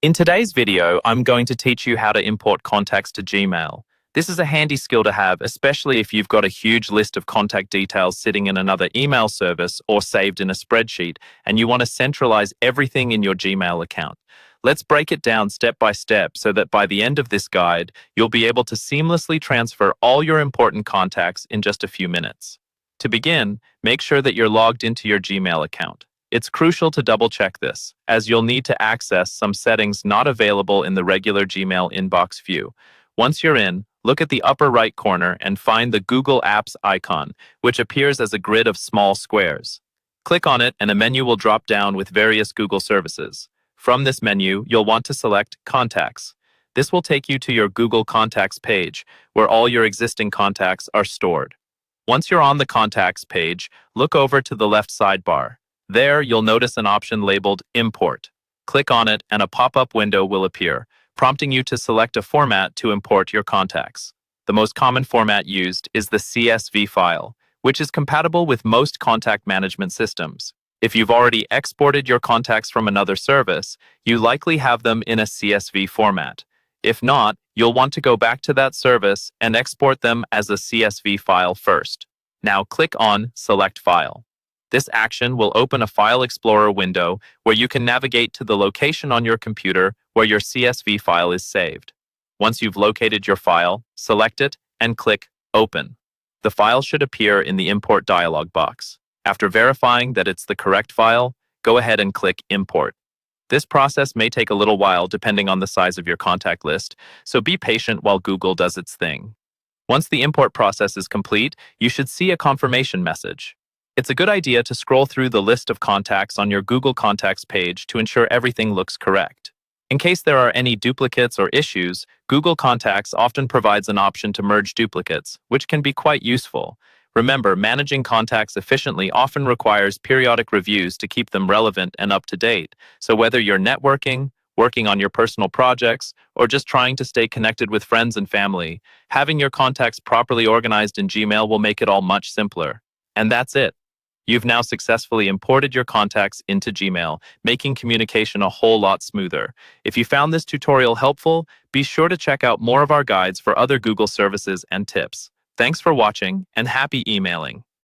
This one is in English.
In today's video, I'm going to teach you how to import contacts to Gmail. This is a handy skill to have, especially if you've got a huge list of contact details sitting in another email service or saved in a spreadsheet, and you want to centralize everything in your Gmail account. Let's break it down step by step so that by the end of this guide, you'll be able to seamlessly transfer all your important contacts in just a few minutes. To begin, make sure that you're logged into your Gmail account. It's crucial to double-check this, as you'll need to access some settings not available in the regular Gmail inbox view. Once you're in, look at the upper right corner and find the Google Apps icon, which appears as a grid of small squares. Click on it and a menu will drop down with various Google services. From this menu, you'll want to select Contacts. This will take you to your Google Contacts page, where all your existing contacts are stored. Once you're on the Contacts page, look over to the left sidebar. There, you'll notice an option labeled Import. Click on it and a pop-up window will appear, prompting you to select a format to import your contacts. The most common format used is the CSV file, which is compatible with most contact management systems. If you've already exported your contacts from another service, you likely have them in a CSV format. If not, you'll want to go back to that service and export them as a CSV file first. Now click on Select File. This action will open a File Explorer window where you can navigate to the location on your computer where your CSV file is saved. Once you've located your file, select it and click Open. The file should appear in the Import dialog box. After verifying that it's the correct file, go ahead and click Import. This process may take a little while depending on the size of your contact list, so be patient while Google does its thing. Once the import process is complete, you should see a confirmation message. It's a good idea to scroll through the list of contacts on your Google Contacts page to ensure everything looks correct. In case there are any duplicates or issues, Google Contacts often provides an option to merge duplicates, which can be quite useful. Remember, managing contacts efficiently often requires periodic reviews to keep them relevant and up to date. So whether you're networking, working on your personal projects, or just trying to stay connected with friends and family, having your contacts properly organized in Gmail will make it all much simpler. And that's it. You've now successfully imported your contacts into Gmail, making communication a whole lot smoother. If you found this tutorial helpful, be sure to check out more of our guides for other Google services and tips. Thanks for watching, and happy emailing.